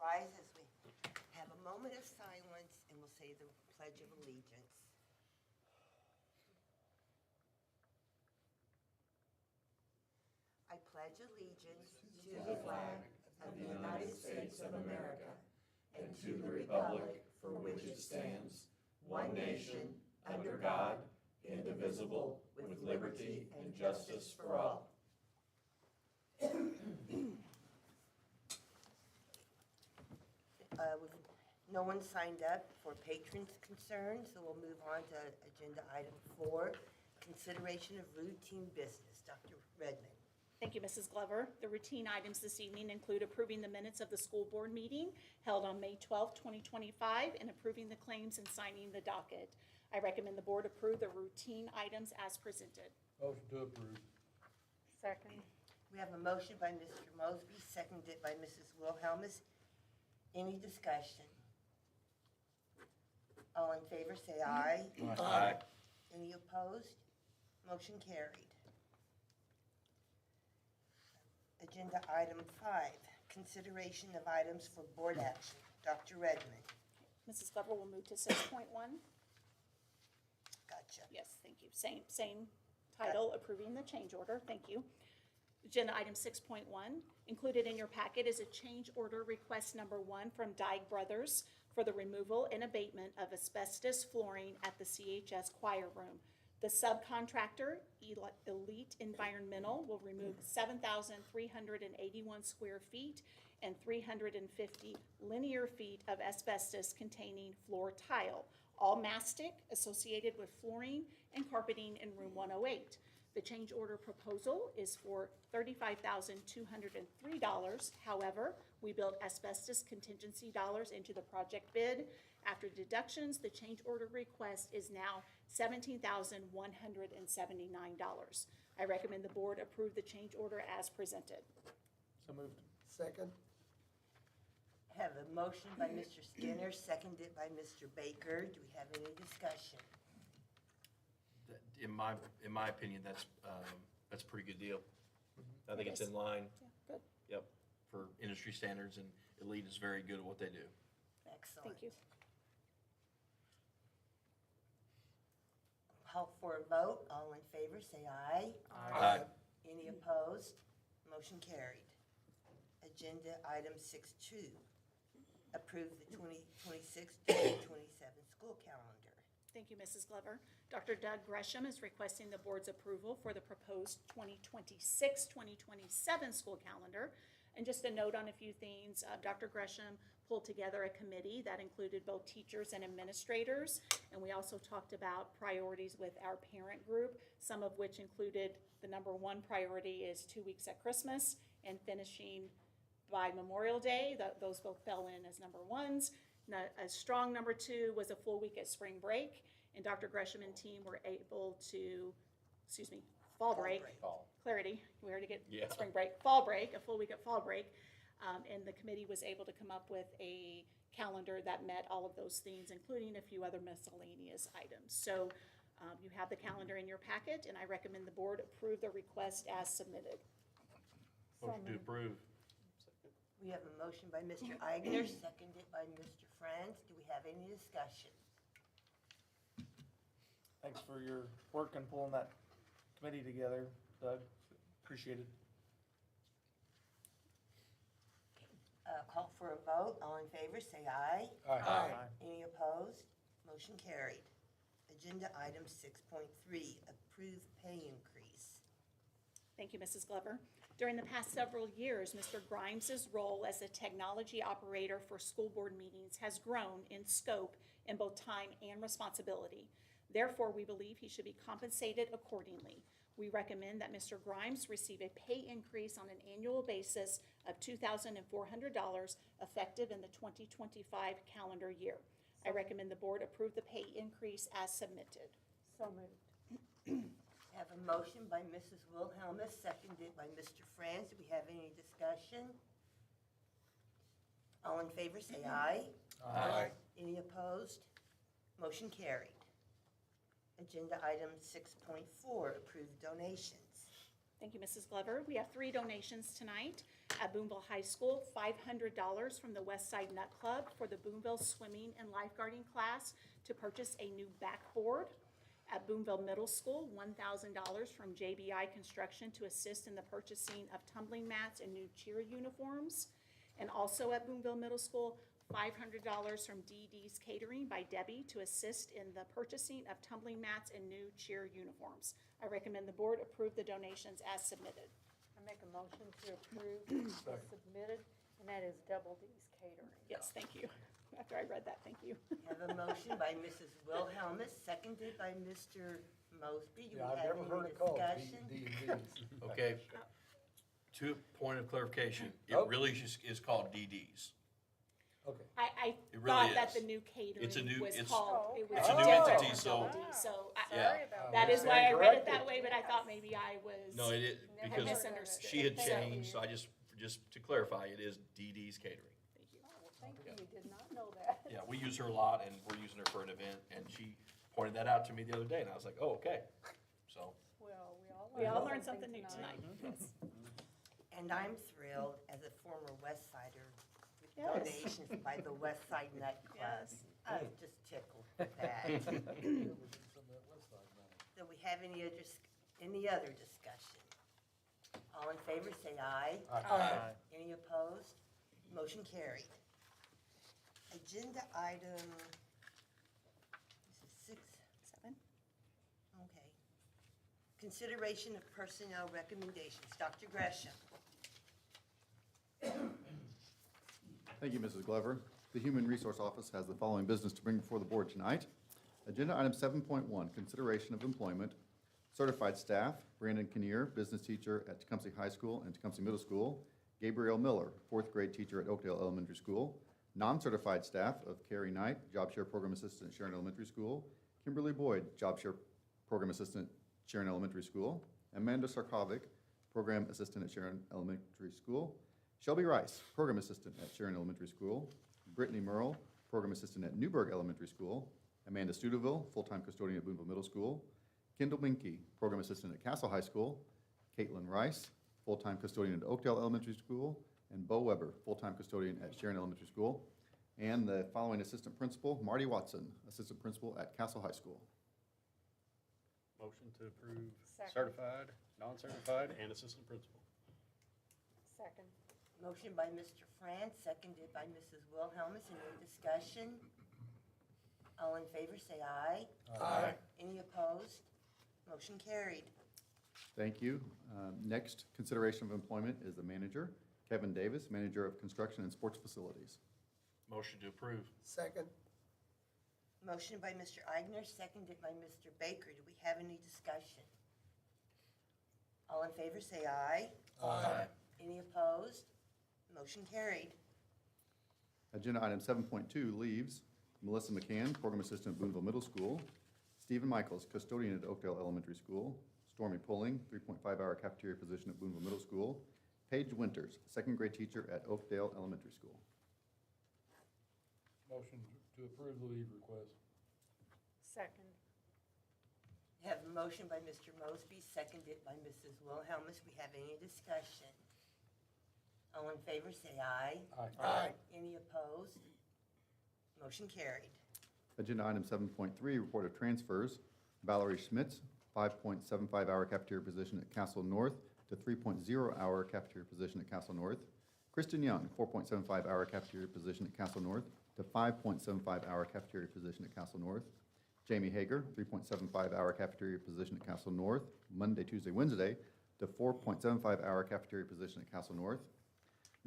Rise as we have a moment of silence and we'll say the Pledge of Allegiance. I pledge allegiance to the flag of the United States of America and to the republic for which it stands, one nation, under God, indivisible, with liberty and justice for all. No one signed up for patrons' concerns, so we'll move on to agenda item 4, consideration of routine business. Dr. Redmond. Thank you, Mrs. Glover. The routine items this evening include approving the minutes of the school board meeting held on May 12, 2025, and approving the claims and signing the docket. I recommend the board approve the routine items as presented. Motion to approve. Second. We have a motion by Mr. Mosby, seconded by Mrs. Wilhelmus. Any discussion? All in favor, say aye. Aye. Any opposed? Motion carried. Agenda item 5, consideration of items for board action. Dr. Redmond. Mrs. Glover will move to 6.1. Gotcha. Yes, thank you. Same title, approving the change order. Thank you. Agenda item 6.1, included in your packet is a change order request number 1 from Dyke Brothers for the removal and abatement of asbestos flooring at the CHS choir room. The subcontractor, Elite Environmental, will remove 7,381 square feet and 350 linear feet of asbestos containing floor tile, all mastic associated with flooring and carpeting in room 108. The change order proposal is for $35,203. However, we built asbestos contingency dollars into the project bid. After deductions, the change order request is now $17,179. I recommend the board approve the change order as presented. So moved. Second. Have a motion by Mr. Skinner, seconded by Mr. Baker. Do we have any discussion? In my opinion, that's a pretty good deal. I think it's in line. Yeah, good. Yep, for industry standards, and Elite is very good at what they do. Excellent. Thank you. Call for a vote. All in favor, say aye. Aye. Any opposed? Motion carried. Agenda item 6.2, approve the 2026-2027 school calendar. Thank you, Mrs. Glover. Dr. Doug Gresham is requesting the board's approval for the proposed 2026-2027 school calendar. And just a note on a few things, Dr. Gresham pulled together a committee that included both teachers and administrators. And we also talked about priorities with our parent group, some of which included the number 1 priority is 2 weeks at Christmas and finishing by Memorial Day. Those both fell in as number 1s. A strong number 2 was a full week at spring break, and Dr. Gresham and team were able to, fall break. Fall. Clarity, we already get Yeah. spring break, fall break, a full week at fall break. And the committee was able to come up with a calendar that met all of those things, including a few other miscellaneous items. So you have the calendar in your packet, and I recommend the board approve the request as submitted. Motion to approve. We have a motion by Mr. Eigner, seconded by Mr. Franz. Do we have any discussion? Thanks for your work in pulling that committee together, Doug. Appreciate it. Call for a vote. All in favor, say aye. Aye. Any opposed? Motion carried. Agenda item 6.3, approve pay increase. Thank you, Mrs. Glover. During the past several years, Mr. Grimes' role as a technology operator for school board meetings has grown in scope in both time and responsibility. Therefore, we believe he should be compensated accordingly. We recommend that Mr. Grimes receive a pay increase on an annual basis of $2,400 effective in the 2025 calendar year. I recommend the board approve the pay increase as submitted. So moved. Have a motion by Mrs. Wilhelmus, seconded by Mr. Franz. Do we have any discussion? All in favor, say aye. Aye. Any opposed? Motion carried. Agenda item 6.4, approved donations. Thank you, Mrs. Glover. We have 3 donations tonight. At Boonville High School, $500 from the West Side Nut Club for the Boonville Swimming and Lifeguarding class to purchase a new backboard. At Boonville Middle School, $1,000 from JBI Construction to assist in the purchasing of tumbling mats and new cheer uniforms. And also at Boonville Middle School, $500 from DD's Catering by Debbie to assist in the purchasing of tumbling mats and new cheer uniforms. I recommend the board approve the donations as submitted. I make a motion to approve as submitted, and that is Double D's Catering. Yes, thank you. After I read that, thank you. Have a motion by Mrs. Wilhelmus, seconded by Mr. Mosby. Do we Yeah, I've have never heard any it called discussion? D&Ds. Okay. To point of clarification, it Oh. really is called DD's. Okay. I It really thought that is. the new catering It's a new- was it's- called, it was It's a new different entity, from so- Double D, so Yeah. Sorry about that is Stand why I read it corrected. that way, but I thought maybe I was. No, it is, Never because misunderstood. she had Thank changed, so you. I just to clarify, it is DD's Catering. Thank you. Oh, well, thank you, you did not know that. Yeah, we use her a lot, and we're using her for an event, and she pointed that out to me the other day, and I was like, oh, okay. So, Well, We all learned something new tonight. Yes. And I'm thrilled, as a former West Sider, with Yes. donations by the West Side Nut Club. Yes. I was just tickled with that. Yeah, we did some of that West Side money. Do we have any other discussion? All in favor, say aye. Aye. Any opposed? Motion carried. Agenda item, this is 6, 7. okay. Consideration of personnel recommendations. Dr. Gresham. Thank you, Mrs. Glover. The Human Resource Office has the following business to bring before the board tonight. Agenda item 7.1, consideration of employment. Certified staff, Brandon Kinnear, business teacher at Tecumseh High School and Tecumseh Middle School. Gabriel Miller, fourth grade teacher at Oakdale Elementary School. Non-certified staff of Carrie Knight, job share program assistant at Sharon Elementary School. Kimberly Boyd, job share program assistant, Sharon Elementary School. Amanda Sarkovic, program assistant at Sharon Elementary School. Shelby Rice, program assistant at Sharon Elementary School. Brittany Merle, program assistant at Newburgh Elementary School. Amanda Studeville, full-time custodian at Boonville Middle School. Kendall Minke, program assistant at Castle High School. Caitlin Rice, full-time custodian at Oakdale Elementary School. And Bo Weber, full-time custodian at Sharon Elementary School. And the following assistant principal, Marty Watson, assistant principal at Castle High School. Motion to approve Second. certified, non-certified, and assistant principal. Second. Motion by Mr. France, seconded by Mrs. Wilhelmus. Any discussion? All in favor, say aye. Aye. Any opposed? Motion carried. Thank you. Next consideration of employment is the manager, Kevin Davis, manager of construction and sports facilities. motion to approve. Second. Motion by Mr. Eigner, seconded by Mr. Baker. Do we have any discussion? All in favor, say aye. Aye. Any opposed? Motion carried. Agenda item 7.2, leaves. Melissa McCann, program assistant at Boonville Middle School. Stephen Michaels, custodian at Oakdale Elementary School. Stormy Pulling, 3.5-hour cafeteria position at Boonville Middle School. Paige Winters, second grade teacher at Oakdale Elementary School. Motion to approve the leave request. Second. Have a motion by Mr. Mosby, seconded by Mrs. Wilhelmus. We have any discussion? All in favor, say aye. Aye. Any opposed? Motion carried. Agenda item 7.3, report of transfers. Valerie Schmitz, 5.75-hour cafeteria position at Castle North to 3.0-hour cafeteria position at Castle North. Kristen Young, 4.75-hour cafeteria position at Castle North to 5.75-hour cafeteria position at Castle North. Jamie Hager, 3.75-hour cafeteria position at Castle North, Monday, Tuesday, Wednesday, to 4.75-hour cafeteria position at Castle North.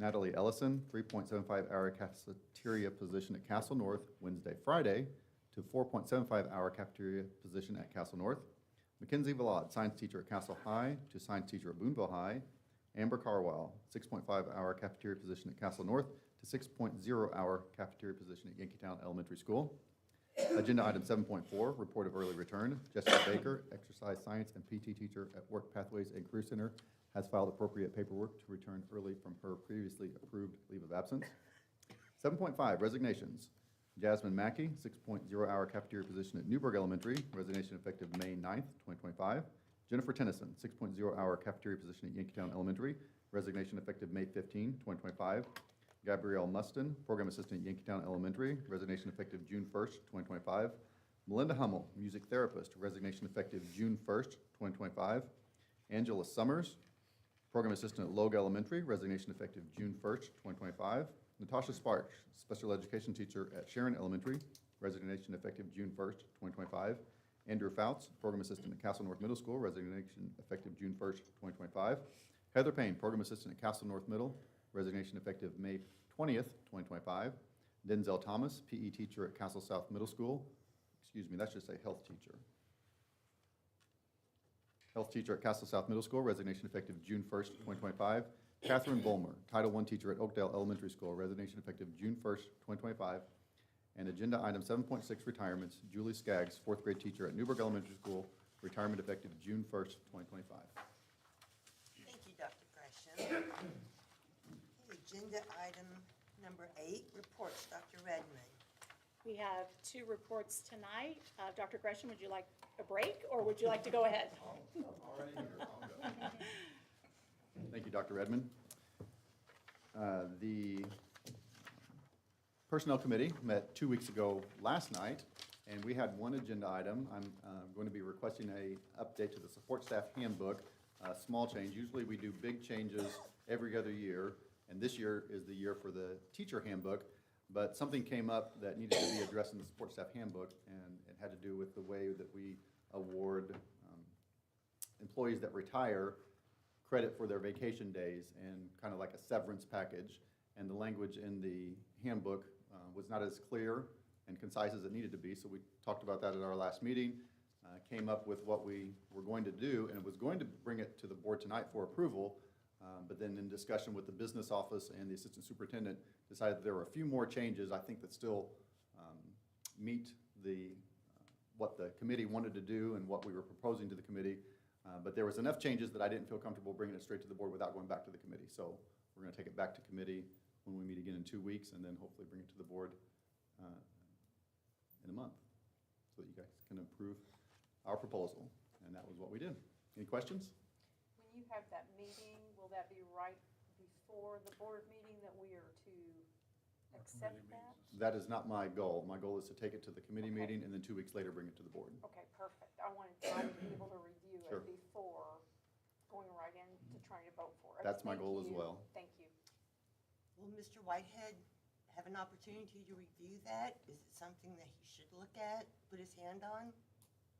Natalie Ellison, 3.75-hour cafeteria position at Castle North, Wednesday, Friday, to 4.75-hour cafeteria position at Castle North. Mackenzie Vallad, science teacher at Castle High, to science teacher at Boonville High. Amber Carwell, 6.5-hour cafeteria position at Castle North, to 6.0-hour cafeteria position at Yankeetown Elementary School. Agenda item 7.4, report of early return. Jessica Baker, exercise science and PT teacher at Work Pathways and Career Center, has filed appropriate paperwork to return early from her previously approved leave of absence. 7.5, resignations. Jasmine Mackey, 6.0-hour cafeteria position at Newburgh Elementary, resignation effective May 9th, 2025. Jennifer Tennyson, 6.0-hour cafeteria position at Yankeetown Elementary, resignation effective May 15, 2025. Gabrielle Mustin, Program Assistant at Yankeetown Elementary, resignation effective June 1st, 2025. Melinda Hummel, Music Therapist, resignation effective June 1st, 2025. Angela Summers, Program Assistant at Logue Elementary, resignation effective June 1st, 2025. Natasha Sparks, Special Education Teacher at Sharon Elementary, resignation effective June 1st, 2025. Andrew Fouts, Program Assistant at Castle North Middle School, resignation effective June 1st, 2025. Heather Payne, Program Assistant at Castle North Middle, resignation effective May 20th, 2025. Denzel Thomas, PE Teacher at Castle South Middle School. Excuse me, that should say Health Teacher. Health Teacher at Castle South Middle School, resignation effective June 1st, 2025. Catherine Volmer, Title I Teacher at Oakdale Elementary School, resignation effective June 1st, 2025. And agenda item 7.6, retirements, Julie Skaggs, 4th grade teacher at Newburgh Elementary School, retirement effective June 1st, 2025. Thank you, Dr. Gresham. Okay, agenda item number 8, reports, Dr. Redmond. We have 2 reports tonight. Dr. Gresham, would you like a break, or would you like to go ahead? Thank you, Dr. Redmond. The Personnel Committee met 2 weeks ago last night, and we had one agenda item. I'm going to be requesting a update to the support staff handbook, a small change. Usually we do big changes every other year, and this year is the year for the teacher handbook, but something came up that needed to be addressed in the support staff handbook, and it had to do with the way that we award employees that retire credit for their vacation days and kind of like a severance package. And the language in the handbook was not as clear and concise as it needed to be, so we talked about that at our last meeting, came up with what we were going to do, and was going to bring it to the board tonight for approval, but then in discussion with the business office and the assistant superintendent, decided that there were a few more changes, I think, that still meet the what the committee wanted to do and what we were proposing to the committee. But there was enough changes that I didn't feel comfortable bringing it straight to the board without going back to the committee. So we're going to take it back to committee when we meet again in 2 weeks, and then hopefully bring it to the board in a month so that you guys can approve our proposal. And that was what we did. Any questions? When you have that meeting, will that be right before the board meeting that we are to accept that? That is not my goal. My goal is to take it to the committee Okay. meeting and then 2 weeks later bring it to the board. Okay, perfect. I wanted to be able to review Sure. it before going right in to trying to vote for it. That's my Thank goal as you. well. Thank you. Will Mr. Whitehead have an opportunity to review that? Is it something that he should look at, put his hand on?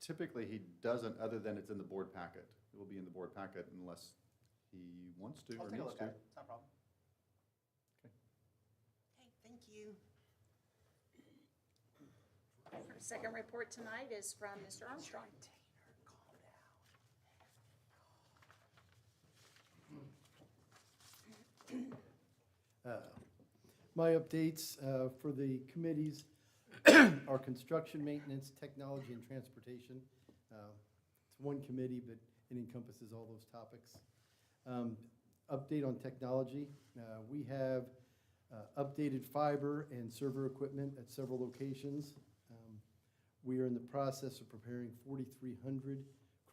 Typically, he doesn't, other than it's in the board packet. It will be in the board packet unless he wants to or needs to. It's not a problem. Okay, thank you. Our second report tonight is from Mr. Armstrong. My updates for the committees are construction, maintenance, technology, and transportation. It's one committee, but it encompasses all those topics. Update on technology. We have updated fiber and server equipment at several locations. We are in the process of preparing 4,300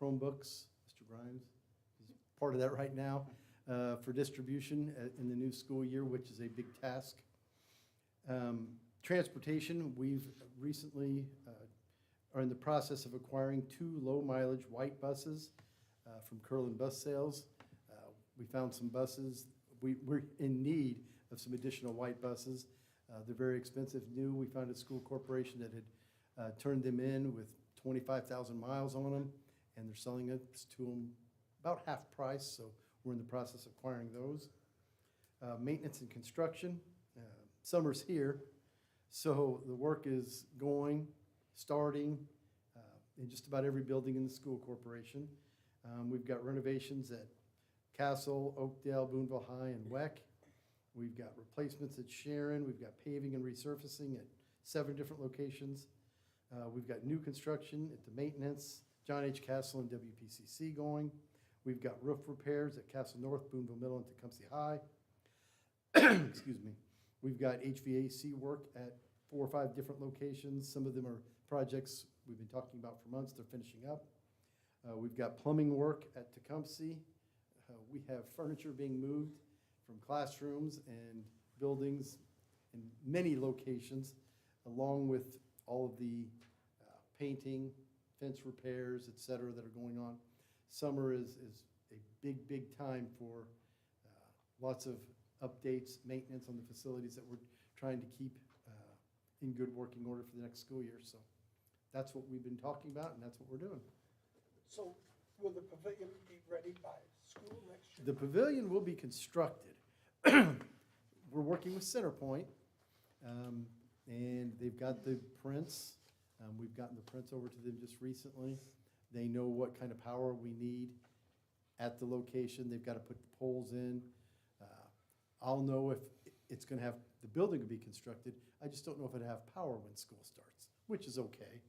Chromebooks. Mr. Grimes is part of that right now for distribution in the new school year, which is a big task. Transportation, we've recently are in the process of acquiring 2 low-mileage white buses from Curlin Bus Sales. We found some buses. We're in need of some additional white buses. They're very expensive new. We found a school corporation that had turned them in with 25,000 miles on them, and they're selling it to them about half price, so we're in the process of acquiring those. Maintenance and construction. Summer's here, so the work is starting in just about every building in the school corporation. We've got renovations at Castle, Oakdale, Boonville High, and WEC. We've got replacements at Sharon. We've got paving and resurfacing at 7 different locations. We've got new construction at the maintenance, John H. Castle and WPCC going. We've got roof repairs at Castle North, Boonville Middle, and Tecumseh High. Excuse me. We've got HVAC work at 4 or 5 different locations. Some of them are projects we've been talking about for months. They're finishing up. We've got plumbing work at Tecumseh, We have furniture being moved from classrooms and buildings in many locations, along with all of the painting, fence repairs, et cetera, that are going on. Summer is a big time for lots of updates, maintenance on the facilities that we're trying to keep in good working order for the next school year. So that's what we've been talking about, and that's what we're doing. So will the pavilion be ready by school next year? The pavilion will be constructed. We're working with Centerpoint, and they've got the prints. We've gotten the prints over to them just recently. They know what kind of power we need at the location. They've got to put the poles in. I'll know if it's going to have, the building will be constructed. I just don't know if it'll have power when school starts, which is okay.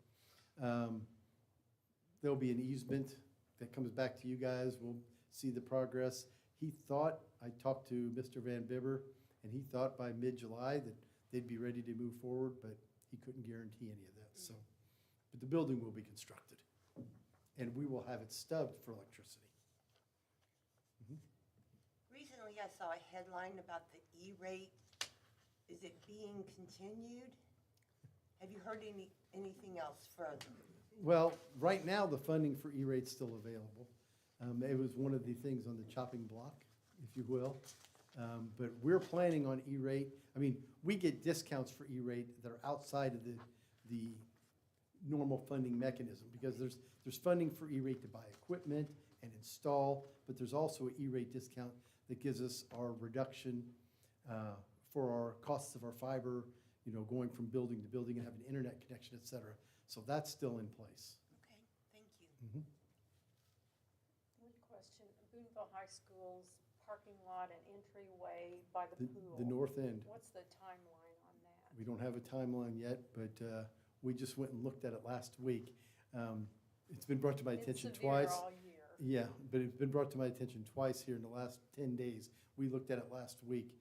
There'll be an easement that comes back to you guys. We'll see the progress. He thought, I talked to Mr. Van Bibber, and he thought by mid-July that they'd be ready to move forward, but he couldn't guarantee any of that. So, but the building will be constructed, and we will have it stubbed for electricity. Recently, I saw a headline about the E-rate. Is it being continued? Have you heard anything else further? Well, right now, the funding for E-rate's still available. It was one of the things on the chopping block, if you will. But we're planning on E-rate. I mean, we get discounts for E-rate that are outside of the normal funding mechanism, because there's funding for E-rate to buy equipment and install, but there's also an E-rate discount that gives us our reduction for our costs of our fiber, you know, going from building to building and having an internet connection, et cetera. So that's still in place. Okay, thank you. Good question. Boonville High School's parking lot and entryway by the pool. The north end. What's the timeline on that? We don't have a timeline yet, but we just went and looked at it last week. It's been brought to my attention It's severe twice. all year. Yeah, but it's been brought to my attention twice here in the last 10 days. We looked at it last week.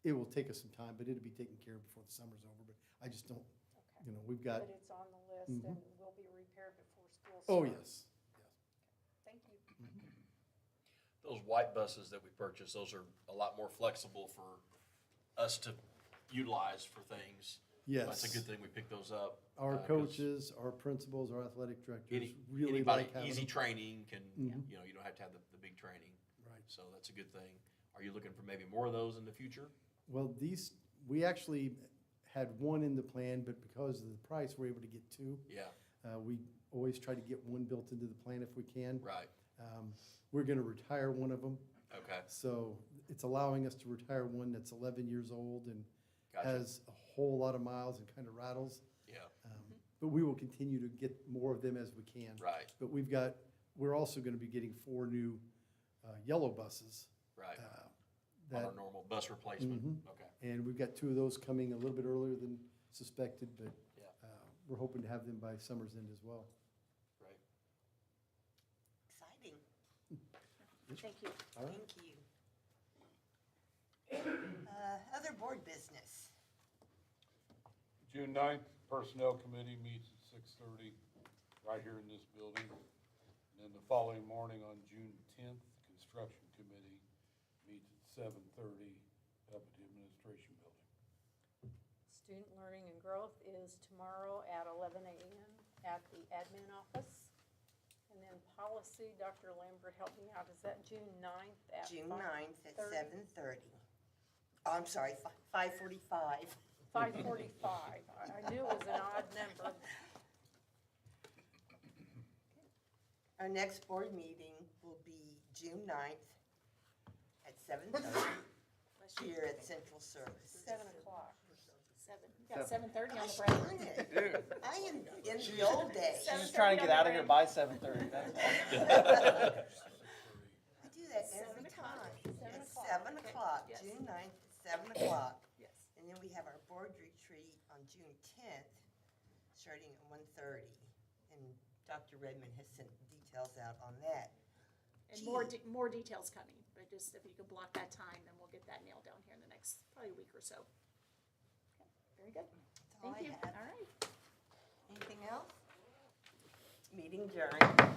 It will take us some time, but it'll be taken care of before the summer's over. But I just don't, Okay. you know, we've got, But it's on the list and will be repaired before school starts. oh, yes. Thank you. Those white buses that we purchased, those are a lot more flexible for us to utilize for things. Yes. That's a good thing we picked those up. Our 'Cause coaches, our principals, our athletic directors really Anybody, like having easy them. training can, Mhm. you know, you don't have to have the big training. Right. So that's a good thing. Are you looking for maybe more of those in the future? Well, we actually had one in the plan, but because of the price, we're able to get two. Yeah, We always try to get one built into the plan if we can. right. We're going to retire one of them. Okay, So it's allowing us to retire one that's 11 years old and gotcha. has a whole lot of miles and kind of rattles. Yeah, But we will continue to get more of them as we can. right, But we're also going to be getting 4 new yellow buses. right. On That, our normal bus replacement, Mhm. okay. and we've got 2 of those coming a little bit earlier than suspected, but Yeah. we're hoping to have them by summer's end as well. Right. Exciting. Thank you. All right. Thank you. Other board business. June 9th, Personnel Committee meets at 6:30, right here in this building. And then the following morning on June 10th, Construction Committee meets at 7:30 up at the Administration Building. Student Learning and Growth is tomorrow at 11 a.m. at the admin office. And then policy, Dr. Lambert, help me out, is that June 9th at June 9th at 5:30? 7:30. Oh, I'm sorry, 5:45. 5:45. I knew it was an odd number. Our next board meeting will be June 9th at 7:30 here at Central Service. 7 o'clock. 7:30 on the Gosh brain. darn it. I am in the old days. She's just trying to get out of here by 7:30, that's all. I do that every time. At 7 o'clock, Yes. June 9th, at 7 o'clock. Yes. And then we have our board retreat on June 10th, starting at 1:30. And Dr. Redmond has sent details out on that. And more details coming, but just if you could block that time, then we'll get that nailed down here in the next probably week or so. Okay, very good. That's all Thank I you. have. All right. Anything else? Meeting adjourned.